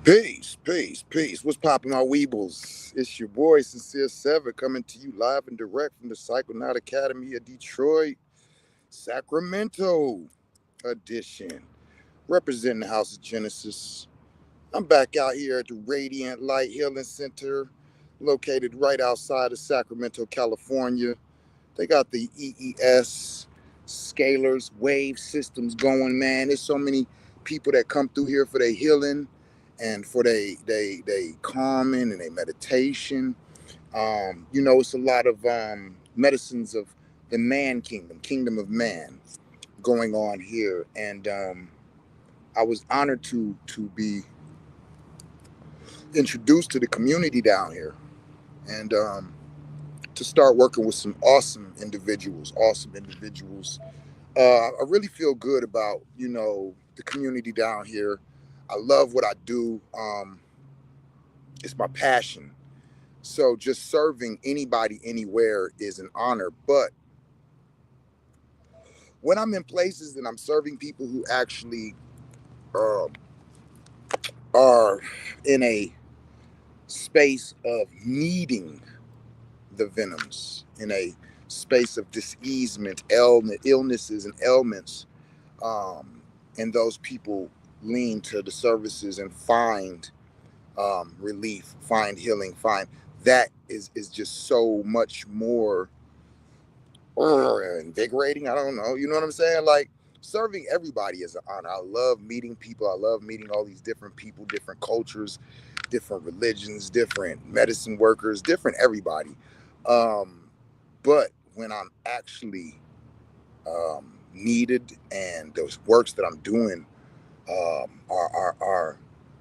Peace, peace, peace. What's poppin', my weebles? It's your boy, Sincere Seven, coming to you live and direct from the Psychonaut Academy of Detroit, Sacramento edition, representing the House of Genesis. I'm back out here at the Radiant Light Healing Center, located right outside of Sacramento, California. They got the EES scalars, wave systems going, man. There's so many people that come through here for their healing and for they calming and their meditation. It's a lot of medicines of the man kingdom, kingdom of man, going on here. And I was honored to be introduced to the community down here. And to start working with some awesome individuals. I really feel good about, the community down here. I love what I do. It's my passion. So just serving anybody anywhere is an honor. But when I'm in places and I'm serving people who actually uh, are in a space of needing the venoms, in a space of diseasement, illnesses, and ailments, um, and those people lean to the services and find relief, find healing, find that is just so much more invigorating. I don't know, you know what I'm saying? Like serving everybody is an honor. I love meeting people. I love meeting all these different people, different cultures, different religions, different medicine workers, different everybody. Um, but when I'm actually needed and those works that I'm doing are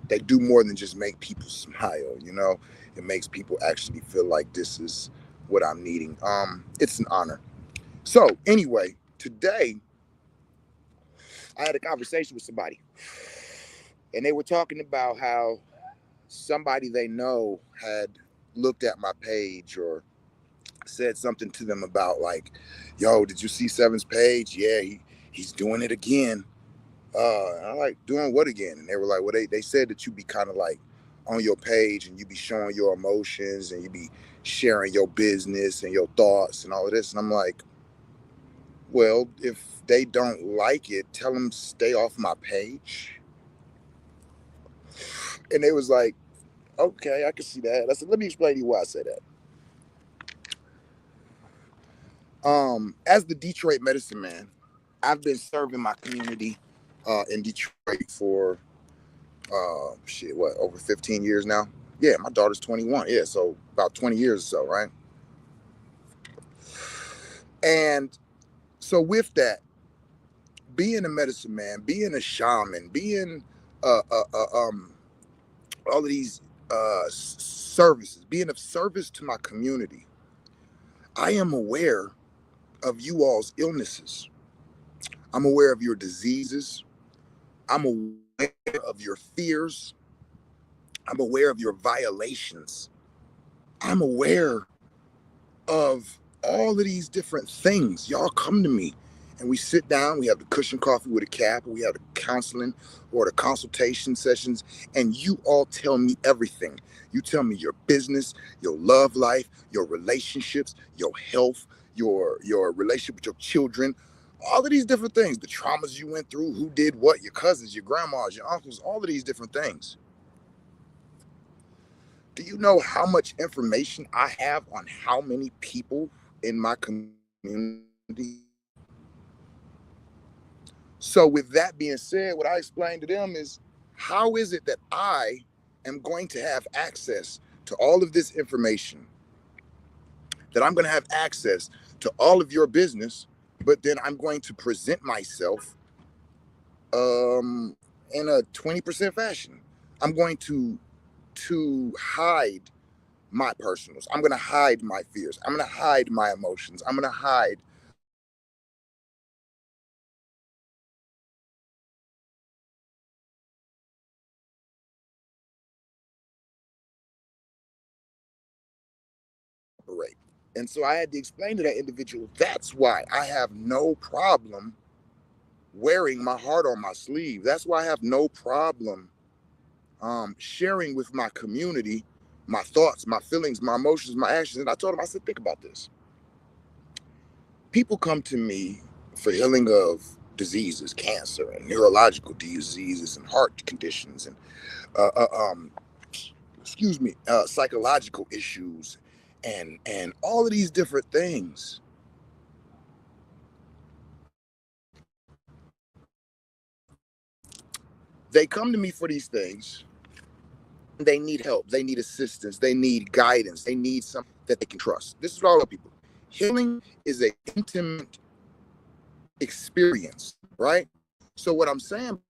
they do more than just make people smile. It makes people actually feel like this is what I'm needing. It's an honor. So anyway, today I had a conversation with somebody, and they were talking about how somebody they know had looked at my page or said something to them about like, "Yo, did you see Seven's page? Yeah, he's doing it again." And I'm like, doing what again? And they were like, well, they said that you be kind of like on your page and you be showing your emotions and you be sharing your business and your thoughts and all of this. And I'm like, well, if they don't like it, tell them stay off my page. And they was like, okay, I can see that. I said, let me explain to you why I say that. As the Detroit medicine man, I've been serving my community in Detroit for over 15 years now. Yeah, my daughter's 21. Yeah, so about 20 years or so, right? And so with that, being a medicine man, being a shaman, being uh, uh, uh, um, all of these services, being of service to my community, I am aware of you all's illnesses. I'm aware of your diseases. I'm aware of your fears. I'm aware of your violations. I'm aware of all of these different things. Y'all come to me and we sit down, we have the cushion coffee with a cap, we have the counseling or the consultation sessions, and you all tell me everything. You tell me your business, your love life, your relationships, your health, your relationship with your children, all of these different things, the traumas you went through, who did what, your cousins, your grandmas, your uncles, all of these different things. Do you know how much information I have on how many people in my community? So, with that being said, what I explained to them is how is it that I am going to have access to all of this information, that I'm going to have access to all of your business, but then I'm going to present myself in a 20% fashion? I'm going to hide my personals. I'm going to hide my fears. I'm going to hide my emotions. I'm going to hide all of these different things. And I'm going to operate. And so I had to explain to that individual that's why I have no problem wearing my heart on my sleeve. That's why I have no problem sharing with my community my thoughts, my feelings, my emotions, my actions. And I told him, I said, think about this. People come to me for healing of diseases, cancer and neurological diseases and heart conditions and uh, uh, um, psychological issues and all of these different things. They come to me for these things. They need help. They need assistance. They need guidance. They need something that they can trust. This is what I tell people. Healing is an intimate experience, right? So what I'm saying,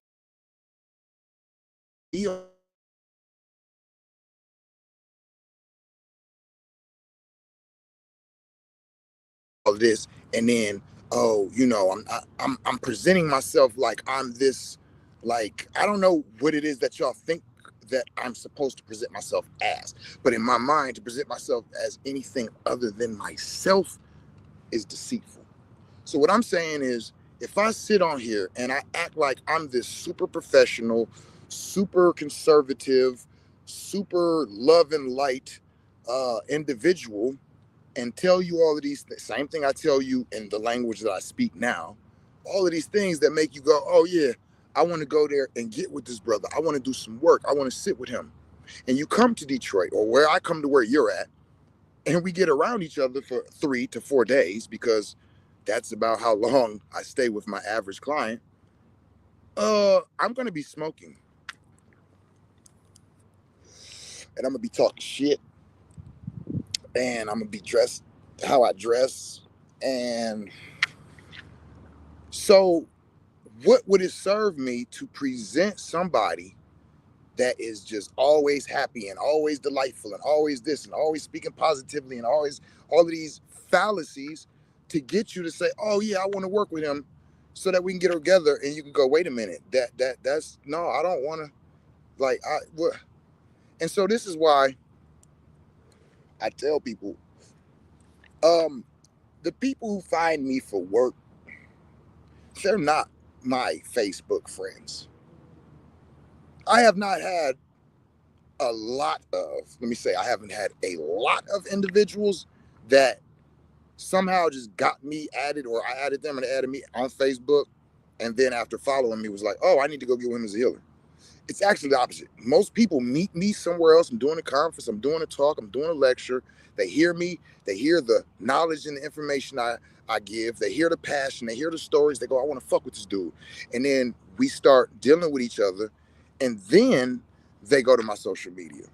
all this, and then I'm presenting myself like I'm this, like I don't know what it is that y'all think that I'm supposed to present myself as, but in my mind, to present myself as anything other than myself is deceitful. So what I'm saying is, if I sit on here and I act like I'm this super professional, super conservative, super love and light individual, and tell you all of these same thing I tell you in the language that I speak now, all of these things that make you go, oh yeah, I want to go there and get with this brother. I want to do some work. I want to sit with him. And you come to Detroit, or where I come to where you're at, and we get around each other for 3 to 4 days, because that's about how long I stay with my average client. I'm gonna be smoking, and I'm gonna be talking shit, and I'm gonna be dressed how I dress. And so what would it serve me to present somebody that is just always happy and always delightful and always this and always speaking positively and always all of these fallacies, to get you to say, oh yeah, I want to work with him, so that we can get together and you can go, wait a minute, that's no, I don't want to, like I what. And so this is why I tell people, um the people who find me for work, they're not my Facebook friends. I have not had a lot of, let me say, I haven't had a lot of individuals that somehow just got me added, or I added them and they added me on Facebook. And then after following me was like, oh, I need to go get with him as a healer. It's actually the opposite. Most people meet me somewhere else. I'm doing a conference, I'm doing a talk, I'm doing a lecture. They hear me, they hear the knowledge and the information I give, they hear the passion, they hear the stories, they go, I want to fuck with this dude. And then we start dealing with each other. And then they go to my social media.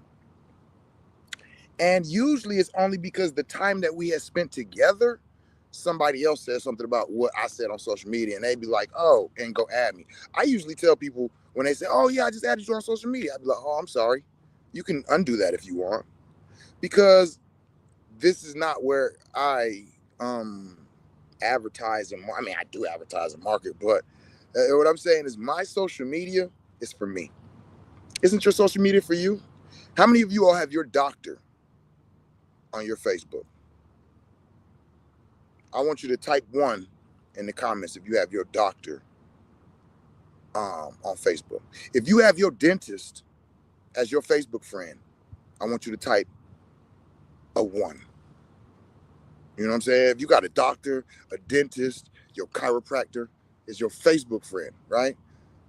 And usually it's only because the time that we had spent together, somebody else says something about what I said on social media, and they'd be like, oh, and go add me. I usually tell people when they say, oh yeah, I just added you on social media, I'd be like, oh, I'm sorry. You can undo that if you want. Because this is not where I advertise and I mean, I do advertise and market, but what I'm saying is my social media is for me. Isn't your social media for you? How many of you all have your doctor on your Facebook? I want you to type one in the comments if you have your doctor on Facebook. If you have your dentist as your Facebook friend, I want you to type a one. You know what I'm saying? If you got a doctor, a dentist, your chiropractor is your Facebook friend, right?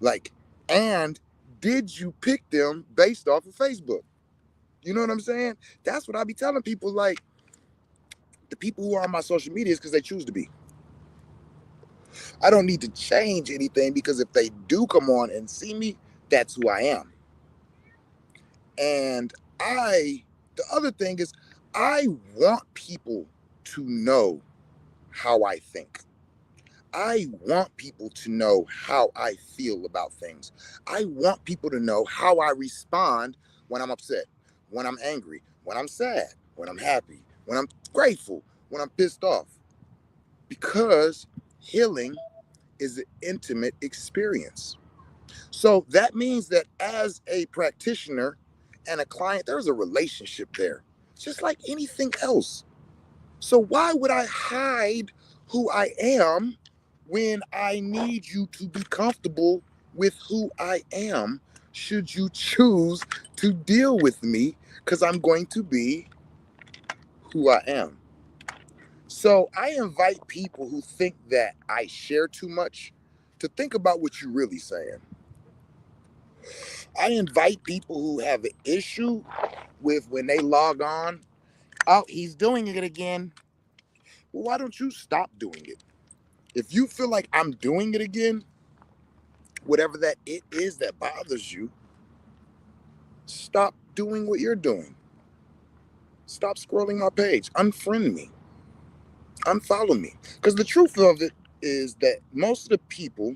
Like, and did you pick them based off of Facebook? You know what I'm saying? That's what I be telling people. Like, the people who are on my social media is because they choose to be. I don't need to change anything, because if they do come on and see me, that's who I am. And the other thing is, I want people to know how I think. I want people to know how I feel about things. I want people to know how I respond when I'm upset, when I'm angry, when I'm sad, when I'm happy, when I'm grateful, when I'm pissed off. Because healing is an intimate experience. So that means that as a practitioner and a client, there's a relationship there, just like anything else. So why would I hide who I am when I need you to be comfortable with who I am, should you choose to deal with me, because I'm going to be who I am. So I invite people who think that I share too much to think about what you're really saying. I invite people who have an issue with when they log on, oh, he's doing it again. Well, why don't you stop doing it? If you feel like I'm doing it again, whatever that it is that bothers you, stop doing what you're doing. Stop scrolling my page. Unfriend me. Unfollow me. Because the truth of it is that most of the people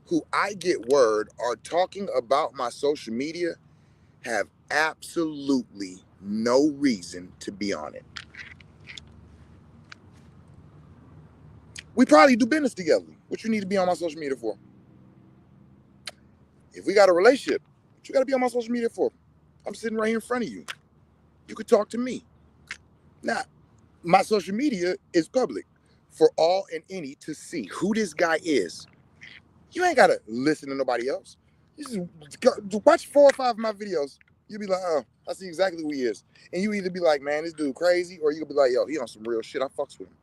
who I get word are talking about my social media have absolutely no reason to be on it. We probably do business together. What you need to be on my social media for? If we got a relationship, what you got to be on my social media for? I'm sitting right here in front of you. You could talk to me. Now, my social media is public for all and any to see who this guy is. You ain't gotta listen to nobody else. You just watch 4 or 5 of my videos. You'll be like, oh, I see exactly who he is. And you either be like, man, this dude crazy, or you can be like, yo, he on some real shit. I fucks with him.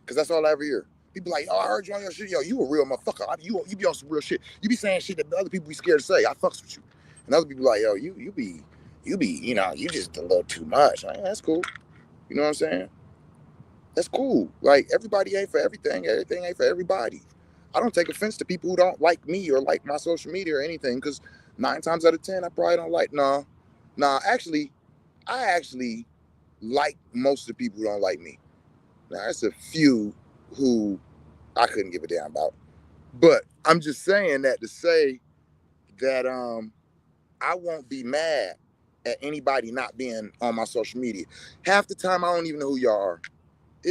Because that's all I ever hear. People like, oh, I heard you on your shit. Yo, you a real motherfucker. You be on some real shit. You be saying shit that other people be scared to say. I fucks with you. And other people like, yo, you be, you just a little too much. Like, that's cool. You know what I'm saying? That's cool. Like, everybody ain't for everything. Everything ain't for everybody. I don't take offense to people who don't like me or like my social media or anything, because 9 times out of 10, I probably don't like. Actually, I actually like most of the people who don't like me. Now, there's a few who I couldn't give a damn about. But I'm just saying that to say that I won't be mad at anybody not being on my social media. Half the time, I don't even know who y'all are.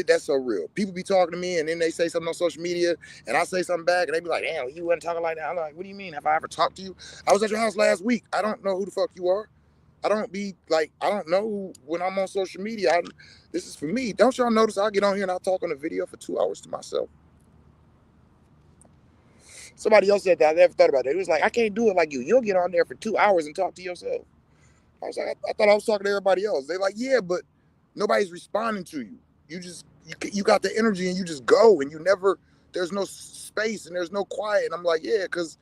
That's so real. People be talking to me and then they say something on social media and I say something back and they be like, damn, you wasn't talking like that. I'm like, what do you mean? Have I ever talked to you? I was at your house last week. I don't know who the fuck you are. I don't know when I'm on social media. This is for me. Don't y'all notice I get on here and I talk on a video for 2 hours to myself? Somebody else said that. I never thought about that. It was like, I can't do it like you. You'll get on there for 2 hours and talk to yourself. I was like, I thought I was talking to everybody else. They're like, yeah, but nobody's responding to you. You got the energy and you just go and you never, there's no space and there's no quiet. And I'm like, yeah, because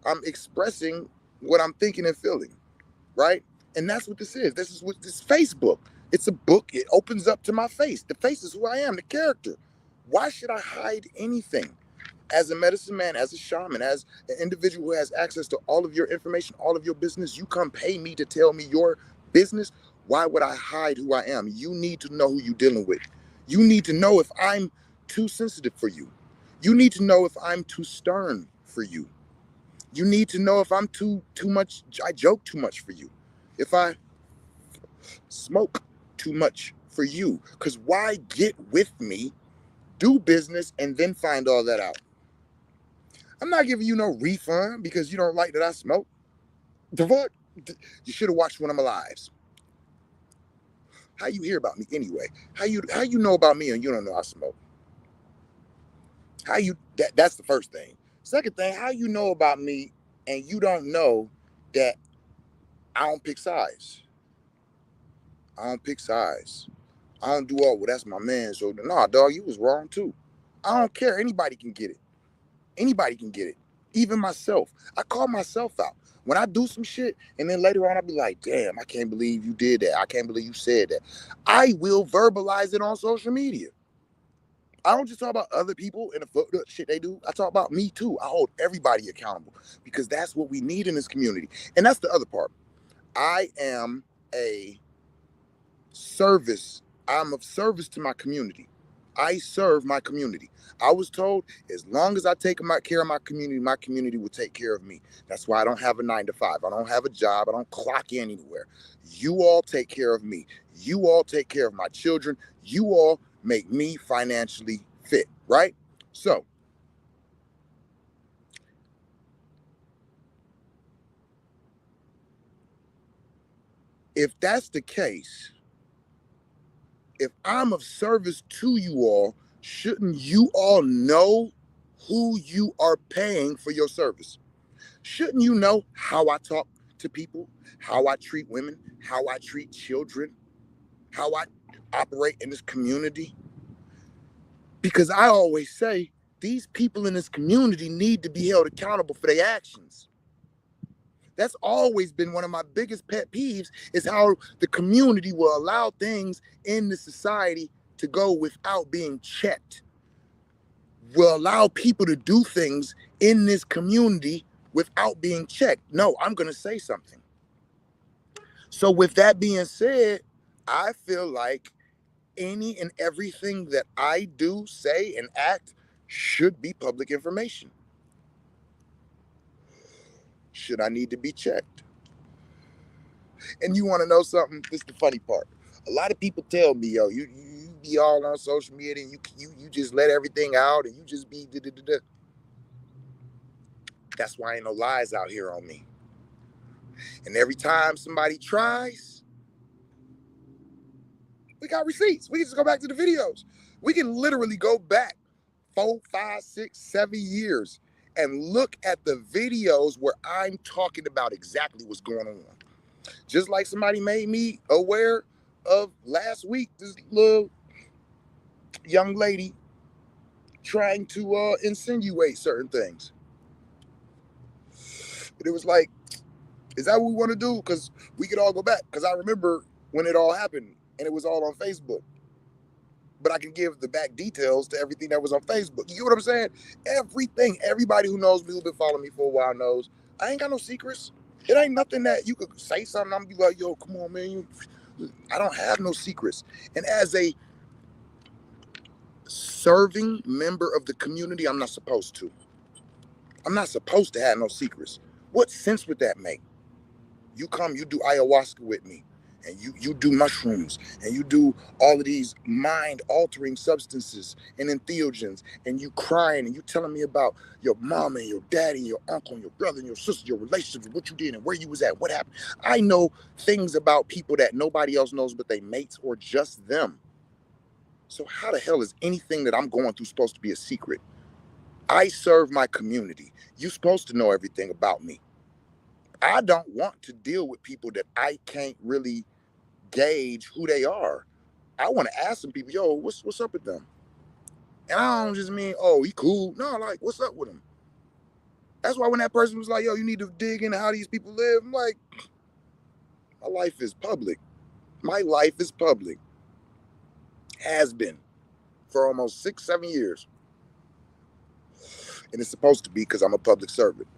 I'm expressing what I'm thinking and feeling, right? And that's what this is. This is what this Facebook. It's a book. It opens up to my face. The face is who I am, the character. Why should I hide anything? As a medicine man, as a shaman, as an individual who has access to all of your information, all of your business, you come pay me to tell me your business. Why would I hide who I am? You need to know who you're dealing with. You need to know if I'm too sensitive for you. You need to know if I'm too stern for you. You need to know if I'm too much, I joke too much for you. If I smoke too much for you. Because why get with me, do business, and then find all that out? I'm not giving you no refund because you don't like that I smoke. The fuck? You should have watched one of my lives. How you hear about me anyway? How you know about me and you don't know I smoke? That's the first thing. Second thing, how you know about me and you don't know that I don't pick sides? I don't pick sides. I don't do all, well, that's my man. So nah, dog, you was wrong too. I don't care. Anybody can get it. Anybody can get it. Even myself. I call myself out. When I do some shit and then later on I'll be like, damn, I can't believe you did that. I can't believe you said that. I will verbalize it on social media. I don't just talk about other people and the shit they do. I talk about me too. I hold everybody accountable because that's what we need in this community. And that's the other part. I am a service. I'm of service to my community. I serve my community. I was told as long as I take care of my community will take care of me. That's why I don't have a 9 to 5. I don't have a job. I don't clock in anywhere. You all take care of me. You all take care of my children. You all make me financially fit, right? So, if that's the case, if I'm of service to you all, shouldn't you all know who you are paying for your service? Shouldn't you know how I talk to people, how I treat women, how I treat children, how I operate in this community. Because I always say these people in this community need to be held accountable for their actions. That's always been one of my biggest pet peeves, is how the community will allow things in the society to go without being checked. Will allow people to do things in this community without being checked. No, I'm going to say something. So with that being said, I feel like any and everything that I do, say, and act should be public information. Should I need to be checked? And you want to know something? This is the funny part. A lot of people tell me, yo, you be all on social media and you just let everything out and you just be da-da-da-da. That's why ain't no lies out here on me. And every time somebody tries, we got receipts. We can just go back to the videos. We can literally go back 4, 5, 6, 7 years and look at the videos where I'm talking about exactly what's going on. Just like somebody made me aware of last week, this little young lady trying to insinuate certain things. But it was like, is that what we want to do? Because we could all go back. Because I remember when it all happened and it was all on Facebook. But I can give the back details to everything that was on Facebook. You get what I'm saying? Everything, everybody who knows me, who's been following me for a while knows, I ain't got no secrets. It ain't nothing that you could say something, I'm gonna be like, yo, come on, man. I don't have no secrets. And as a serving member of the community, I'm not supposed to. I'm not supposed to have no secrets. What sense would that make? You come, you do ayahuasca with me, and you do mushrooms, and you do all of these mind-altering substances and entheogens, and you crying, and you telling me about your mom and your daddy, and your uncle, and your brother, and your sister, your relationships, and what you did, and where you was at, what happened. I know things about people that nobody else knows but they mates or just them. So how the hell is anything that I'm going through supposed to be a secret? I serve my community. You're supposed to know everything about me. I don't want to deal with people that I can't really gauge who they are. I want to ask some people, yo, what's up with them? And I don't just mean, oh, he cool. No, like, what's up with him? That's why when that person was like, yo, you need to dig into how these people live, I'm like, my life is public. My life is public. Has been for almost 6, 7 years. And it's supposed to be because I'm a public servant.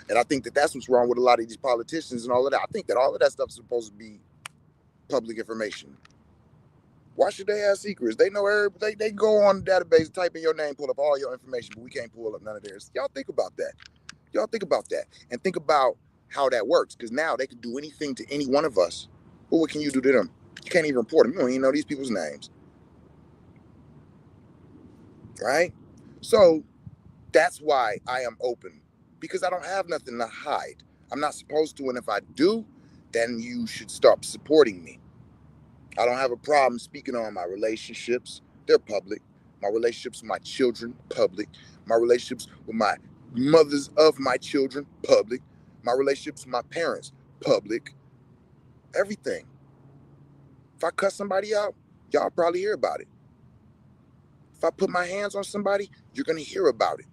And I think that that's what's wrong with a lot of these politicians and all of that. I think that all of that stuff is supposed to be public information. Why should they have secrets? They know they go on the database, type in your name, pull up all your information, but we can't pull up none of theirs. Y'all think about that. Y'all think about that. And think about how that works. Because now they can do anything to any one of us. But what can you do to them? You can't even report them. You don't even know these people's names. Right? So that's why I am open. Because I don't have nothing to hide. I'm not supposed to. And if I do, then you should stop supporting me. I don't have a problem speaking on my relationships. They're public. My relationships with my children, public. My relationships with my mothers of my children, public. My relationships with my parents, public. Everything. If I cuss somebody out, y'all probably hear about it. If I put my hands on somebody, you're going to hear about it.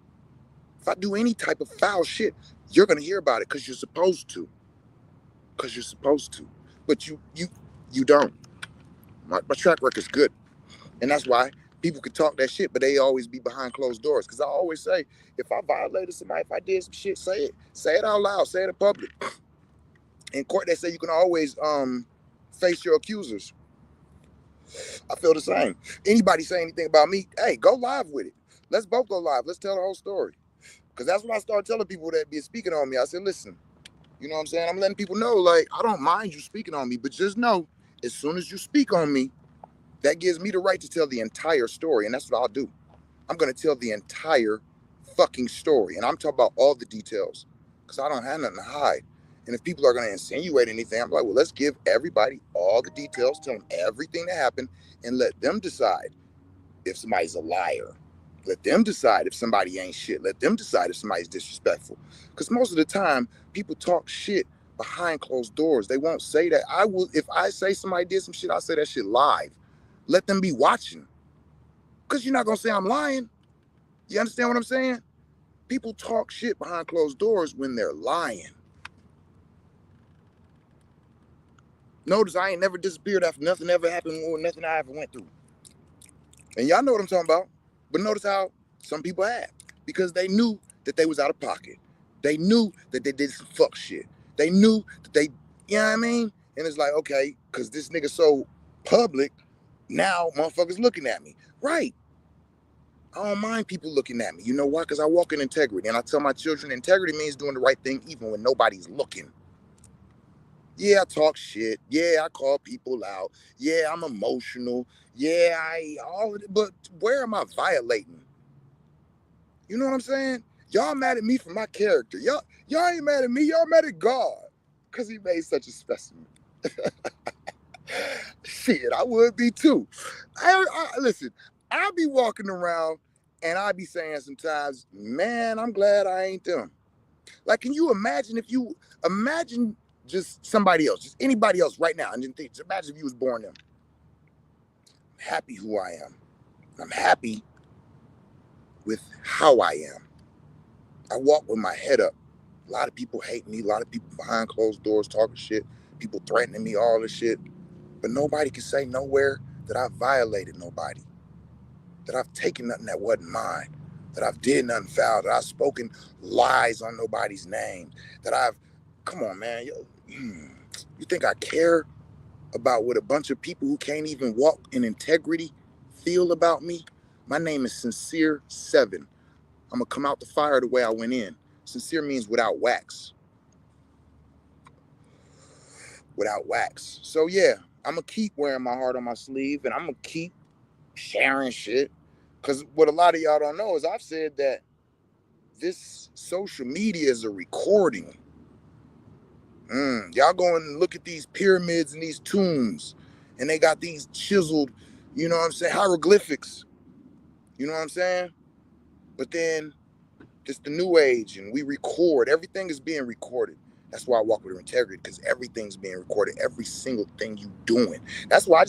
If I do any type of foul shit, you're going to hear about it because you're supposed to. Because you're supposed to. But you don't. My track record's good. And that's why people could talk that shit, but they always be behind closed doors. Because I always say, if I violated somebody, if I did some shit, say it. Say it out loud. Say it in public. In court, they say you can always face your accusers. I feel the same. Anybody say anything about me, hey, go live with it. Let's both go live. Let's tell the whole story. Because that's when I started telling people that be speaking on me. I said, listen, you know what I'm saying? I'm letting people know, like, I don't mind you speaking on me, but just know, as soon as you speak on me, that gives me the right to tell the entire story. And that's what I'll do. I'm going to tell the entire fucking story. And I'm talking about all the details because I don't have nothing to hide. And if people are going to insinuate anything, I'm like, well, let's give everybody all the details, tell them everything that happened, and let them decide if somebody's a liar. Let them decide if somebody ain't shit. Let them decide if somebody's disrespectful. Because most of the time, people talk shit behind closed doors. They won't say that. I will, if I say somebody did some shit, I'll say that shit live. Let them be watching. Because you're not going to say I'm lying. You understand what I'm saying? People talk shit behind closed doors when they're lying. Notice I ain't never disappeared after nothing ever happened or nothing I ever went through. And y'all know what I'm talking about. But notice how some people have. Because they knew that they was out of pocket. They knew that they did some fuck shit. They knew that they, you know what I mean? And it's like, okay, because this nigga so public, now motherfuckers looking at me. Right. I don't mind people looking at me. You know why? Because I walk in integrity. And I tell my children, integrity means doing the right thing even when nobody's looking. Yeah, I talk shit. Yeah, I call people out. Yeah, I'm emotional. Yeah, all of it. But where am I violating? You know what I'm saying? Y'all mad at me for my character. Y'all ain't mad at me. Y'all mad at God. Because he made such a specimen. Shit, I would be too. Listen, I be walking around and I be saying sometimes, man, I'm glad I ain't them. Like, can you imagine if you imagine just somebody else, just anybody else right now, and then think, imagine if you was born them. I'm happy who I am. I'm happy with how I am. I walk with my head up. A lot of people hate me. A lot of people behind closed doors talking shit. People threatening me, all this shit. But nobody can say nowhere that I've violated nobody, that I've taken nothing that wasn't mine, that I've did nothing foul, that I've spoken lies on nobody's name, that I've, come on, man. You think I care about what a bunch of people who can't even walk in integrity feel about me? My name is Sincere 7. I'm going to come out the fire the way I went in. Sincere means without wax. Without wax. So yeah, I'm going to keep wearing my heart on my sleeve, and I'm going to keep sharing shit. Because what a lot of y'all don't know is I've said that this social media is a recording. Y'all go and look at these pyramids and these tombs, and they got these chiseled, you know what I'm saying, hieroglyphics. You know what I'm saying? But then it's the new age, and we record. Everything is being recorded. That's why I walk with integrity, because everything's being recorded. Every single thing you doing. That's why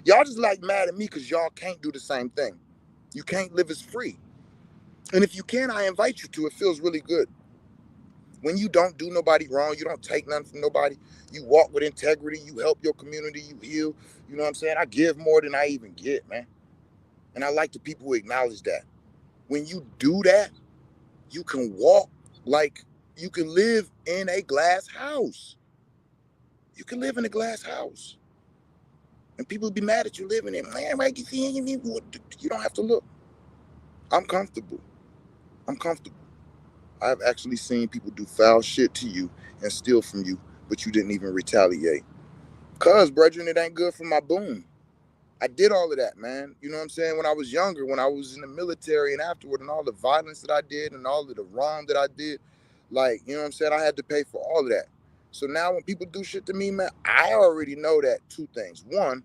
y'all just like mad at me because y'all can't do the same thing. You can't live as free. And if you can, I invite you to. It feels really good. When you don't do nobody wrong, you don't take nothing from nobody, you walk with integrity, you help your community, you heal. You know what I'm saying? I give more than I even get, man. And I like the people who acknowledge that. When you do that, you can walk like you can live in a glass house. You can live in a glass house. And people be mad at you living in it. Man, right? You don't have to look. I'm comfortable. I'm comfortable. I've actually seen people do foul shit to you and steal from you, but you didn't even retaliate. Cause, brethren, it ain't good for my boom. I did all of that, man. You know what I'm saying? When I was younger, when I was in the military and afterward, and all the violence that I did and all of the wrong that I did, like, you know what I'm saying? I had to pay for all of that. So now when people do shit to me, man, I already know that two things. One,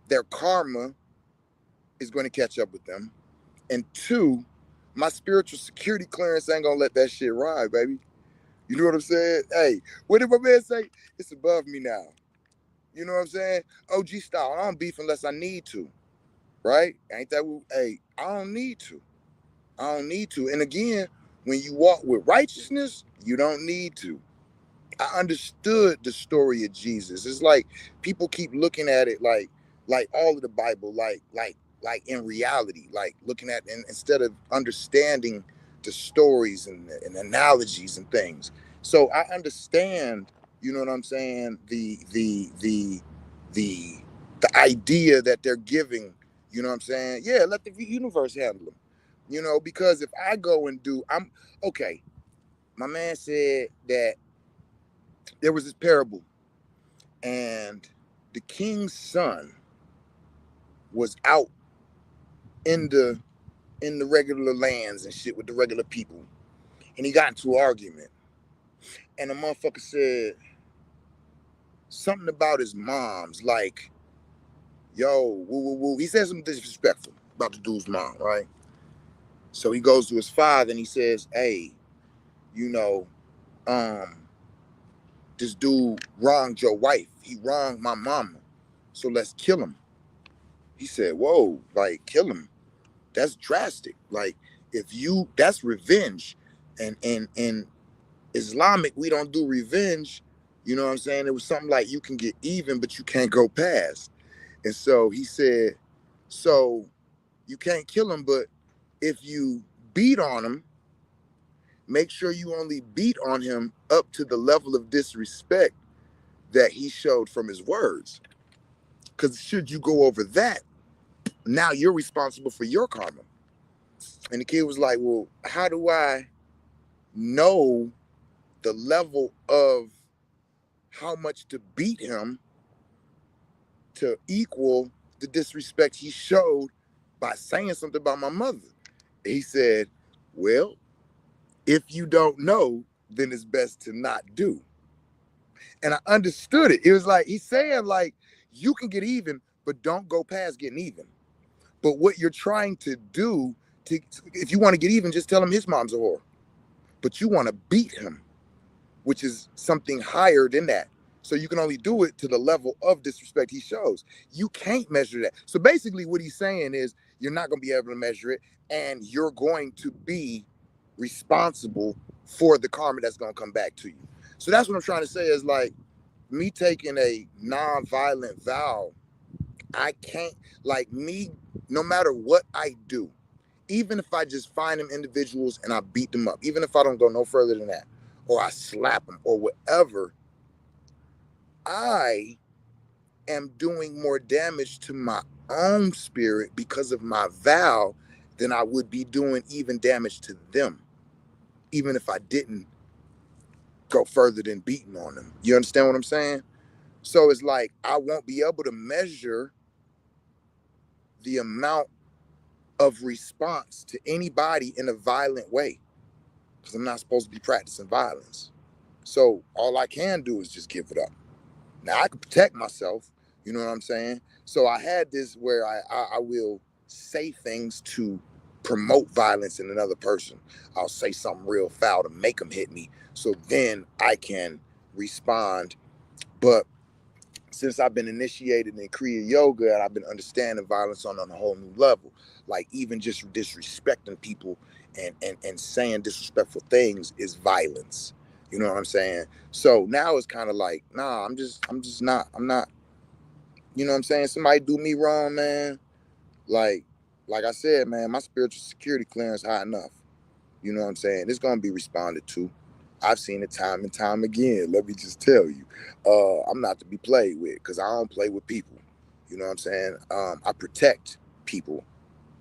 their karma is going to catch up with them. And two, my spiritual security clearance ain't going to let that shit ride, baby. You know what I'm saying? Hey, what did my man say? It's above me now. You know what I'm saying? OG style. I don't beef unless I need to. Right? Ain't that what? Hey, I don't need to. I don't need to. And again, when you walk with righteousness, you don't need to. I understood the story of Jesus. It's like people keep looking at it like all of the Bible, like in reality, like looking at and instead of understanding the stories and analogies and things. So I understand, you know what I'm saying, the the idea that they're giving, you know what I'm saying? Yeah, let the universe handle them. You know, because if I go and do, I'm okay. My man said that there was this parable, and the king's son was out in the regular lands and shit with the regular people, and he got into an argument, and the motherfucker said something about his mom's, like, yo, woo woo woo. He said something disrespectful about the dude's mom, right? So he goes to his father and he says, hey, you know, um, this dude wronged your wife. He wronged my mama. So let's kill him. He said, whoa, like kill him. That's drastic. Like that's revenge. And Islamic, we don't do revenge. You know what I'm saying? It was something like you can get even, but you can't go past. And so he said, so you can't kill him, but if you beat on him, make sure you only beat on him up to the level of disrespect that he showed from his words. Because should you go over that, now you're responsible for your karma. And the kid was like, well, how do I know the level of how much to beat him to equal the disrespect he showed by saying something about my mother? He said, well, if you don't know, then it's best to not do. And I understood it. It was like, he's saying like, you can get even, but don't go past getting even. But what you're trying to do, if you want to get even, just tell him his mom's a whore. But you want to beat him, which is something higher than that. So you can only do it to the level of disrespect he shows. You can't measure that. So basically what he's saying is you're not going to be able to measure it, and you're going to be responsible for the karma that's going to come back to you. So that's what I'm trying to say is like me taking a non-violent vow. I can't, like me, no matter what I do, even if I just find them individuals and I beat them up, even if I don't go no further than that, or I slap them or whatever, I am doing more damage to my own spirit because of my vow than I would be doing even damage to them, even if I didn't go further than beating on them. You understand what I'm saying? So it's like I won't be able to measure the amount of response to anybody in a violent way because I'm not supposed to be practicing violence. So all I can do is just give it up. Now I can protect myself, you know what I'm saying? So I had this where I will say things to promote violence in another person. I'll say something real foul to make them hit me, so then I can respond. But since I've been initiated in Kriya Yoga and I've been understanding violence on a whole new level, like even just disrespecting people and saying disrespectful things is violence. You know what I'm saying? So now it's kind of like, nah, I'm not, you know what I'm saying? Somebody do me wrong, man. Like I said, man, my spiritual security clearance high enough. You know what I'm saying? It's gonna be responded to. I've seen it time and time again. Let me just tell you, I'm not to be played with because I don't play with people. You know what I'm saying? I protect people.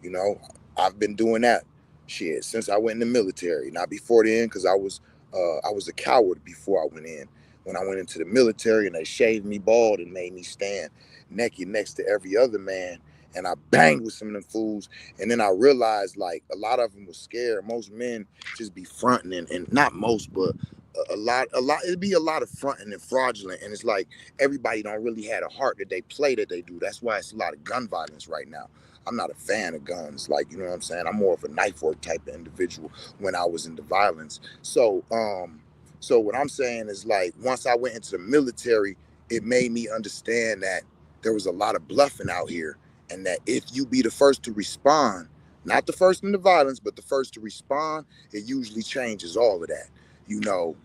You know, I've been doing that shit since I went in the military. Not before then, because I was a coward before I went in. When I went into the military and they shaved me bald and made me stand naked next to every other man, and I banged with some of them fools. And then I realized like a lot of them was scared. Most men just be fronting and not most, but a lot, it'd be a lot of fronting and fraudulent. And it's like everybody don't really have a heart that they play that they do. That's why it's a lot of gun violence right now. I'm not a fan of guns, like, you know what I'm saying? I'm more of a knife work type of individual when I was into violence. So what I'm saying is like once I went into the military, it made me understand that there was a lot of bluffing out here, and that if you be the first to respond, not the first in the violence, but the first to respond, it usually changes all of that, you know.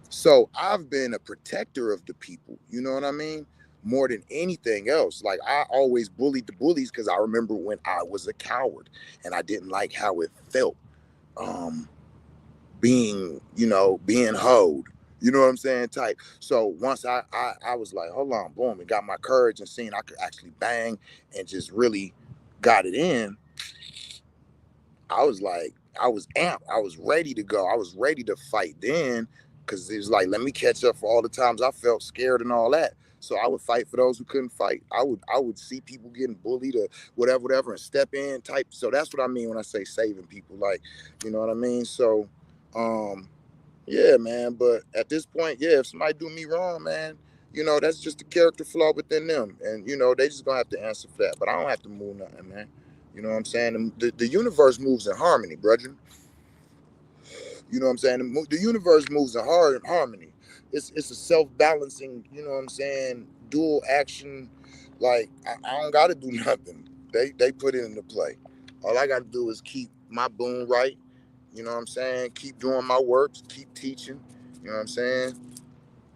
So I've been a protector of the people, you know what I mean? More than anything else. Like I always bullied the bullies because I remember when I was a coward and I didn't like how it felt. Um, being hoed, you know what I'm saying, type. So once I was like, hold on, boom, and got my courage and seen I could actually bang and just really got it in, I was like, I was amped. I was ready to go. I was ready to fight then because it was like, let me catch up for all the times I felt scared and all that. So I would fight for those who couldn't fight. I would see people getting bullied or whatever, and step in type. So that's what I mean when I say saving people. Like, you know what I mean? So, um, yeah, man. But at this point, yeah, if somebody do me wrong, man, that's just a character flaw within them, and they just gonna have to answer for that. But I don't have to move nothing, man. You know what I'm saying? The universe moves in harmony, brethren. You know what I'm saying? The universe moves in harmony. it's a self-balancing, you know what I'm saying, dual action. Like I don't gotta do nothing. They put it into play. All I gotta do is keep my boom right, you know what I'm saying, keep doing my work, keep teaching, you know what I'm saying,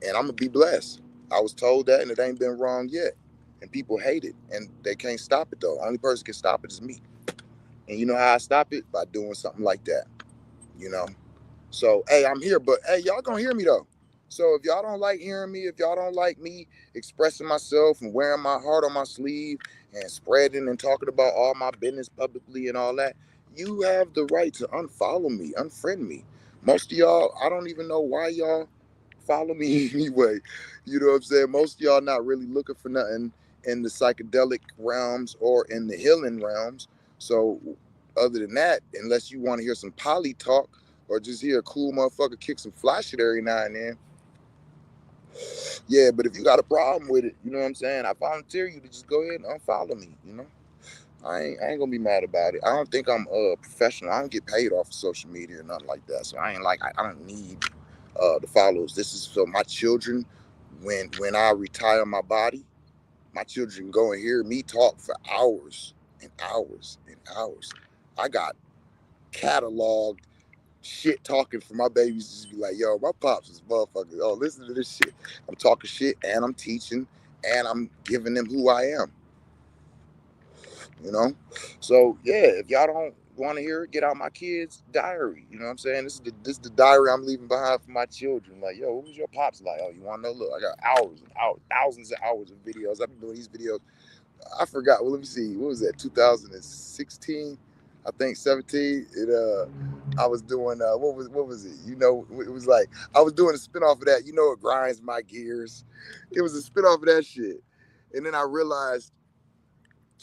and I'm gonna be blessed. I was told that, and it ain't been wrong yet. And people hate it, and they can't stop it though. Only person can stop it is me. And you know how I stop it? By doing something like that. You know. So hey, I'm here, but hey, y'all gonna hear me though. So if y'all don't like hearing me, if y'all don't like me expressing myself and wearing my heart on my sleeve and spreading and talking about all my business publicly and all that, you have the right to unfollow me, unfriend me. Most of y'all, I don't even know why y'all follow me anyway. You know what I'm saying? Most of y'all not really looking for nothing in the psychedelic realms or in the healing realms. So other than that, unless you want to hear some poly talk or just hear a cool motherfucker kick some fly shit every now and then, yeah. But if you got a problem with it, you know what I'm saying, I volunteer you to just go ahead and unfollow me. You know, I ain't gonna be mad about it. I don't think I'm professional. I don't get paid off of social media or nothing like that. So I ain't like I don't need the follows. This is for my children. When I retire my body, my children can go and hear me talk for hours and hours and hours. I got cataloged shit talking for my babies to just be like, yo, my pops is motherfucker. Oh, listen to this shit. I'm talking shit and I'm teaching and I'm giving them who I am, you know? So yeah, if y'all don't want to hear it, get out my kids' diary. You know what I'm saying? This is the diary I'm leaving behind for my children. Like, yo, what was your pops like? Oh, you wanna know? Look, I got hours and hours, thousands of hours of videos. I've been doing these videos. I forgot. Well, let me see. What was that? 2016, I think 17. I was doing what was it? You know, it was like I was doing a spinoff of that. You know, it grinds my gears. It was a spinoff of that shit, and then I realized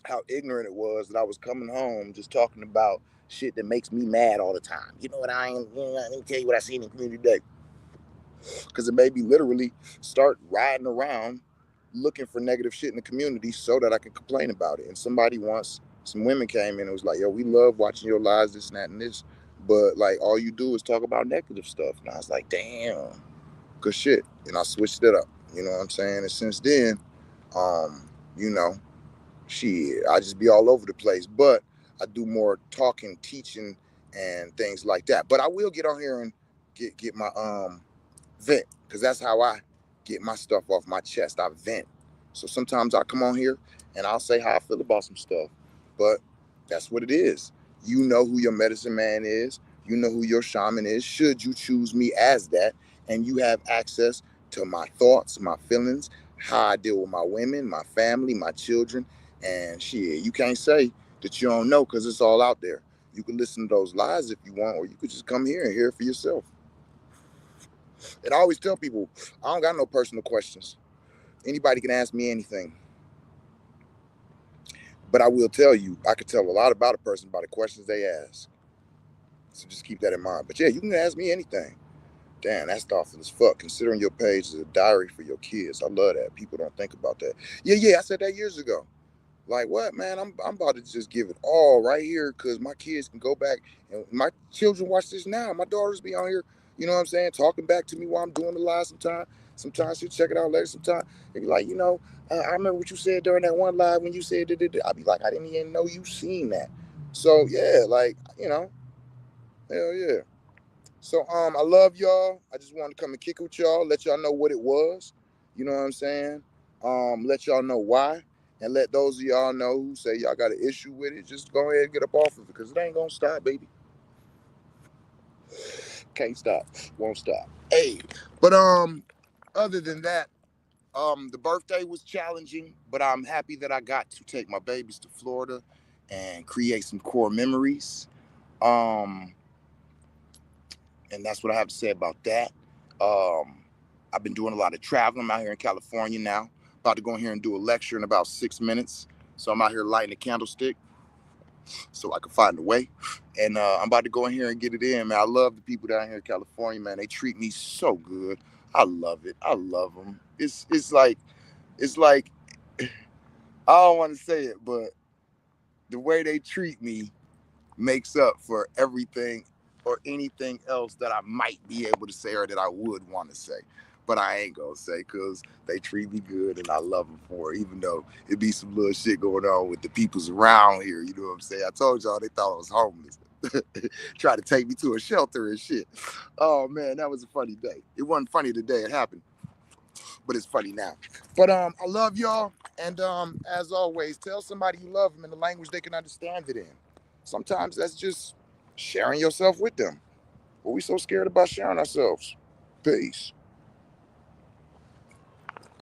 how ignorant it was that I was coming home just talking about shit that makes me mad all the time. You know what I ain't? You know, let me tell you what I seen in community day, because it made me literally start riding around looking for negative shit in the community so that I can complain about it. And somebody once, some women came in and was like, yo, we love watching your lives, this and that and this, but like all you do is talk about negative stuff. And I was like, damn, good shit. And I switched it up. You know what I'm saying? And since then, you know, shit, I just be all over the place. But I do more talking, teaching, and things like that. But I will get on here and get my vent, because that's how I get my stuff off my chest. I vent. So sometimes I come on here and I'll say how I feel about some stuff, but that's what it is. You know who your medicine man is. You know who your shaman is, should you choose me as that. And you have access to my thoughts, my feelings, how I deal with my women, my family, my children. And shit, you can't say that you don't know, because it's all out there. You can listen to those lies if you want, or you could just come here and hear it for yourself. And I always tell people, I don't got no personal questions. Anybody can ask me anything. But I will tell you, I could tell a lot about a person by the questions they ask. So just keep that in mind. But yeah, you can ask me anything. Damn, that's thoughtful as fuck. Considering your page is a diary for your kids. I love that. People don't think about that. Yeah, I said that years ago. Like what, man? I'm about to just give it all right here, because my kids can go back and my children watch this now. My daughters be on here, you know what I'm saying, talking back to me while I'm doing the live. Sometimes she'll check it out later. Sometimes they be like, I remember what you said during that one live when you said da. I'll be like, I didn't even know you seen that. So yeah, like hell yeah. So I love y'all. I just wanted to come and kick it with y'all, let y'all know what it was. You know what I'm saying? Let y'all know why, and let those of y'all know who say y'all got an issue with it, just go ahead and get up off of it, because it ain't gonna stop, baby. Can't stop, won't stop. Hey, but other than that, the birthday was challenging, but I'm happy that I got to take my babies to Florida and create some core memories. Um, and that's what I have to say about that. Um, I've been doing a lot of traveling. I'm out here in California now. About to go in here and do a lecture in about 6 minutes. So I'm out here lighting a candlestick so I can find a way. And I'm about to go in here and get it in, man. I love the people down here in California, man. They treat me so good. I love it. I love them. It's like I don't want to say it, but the way they treat me makes up for everything or anything else that I might be able to say or that I would want to say. but I ain't gonna say because they treat me good and I love them for it, even though it be some little shit going on with the peoples around here. You know what I'm saying? I told y'all they thought I was homeless. Tried to take me to a shelter and shit. Oh man, that was a funny day. It wasn't funny the day it happened, but it's funny now. But I love y'all, and as always, tell somebody you love them in the language they can understand it in. Sometimes that's just sharing yourself with them. But we so scared about sharing ourselves. Peace.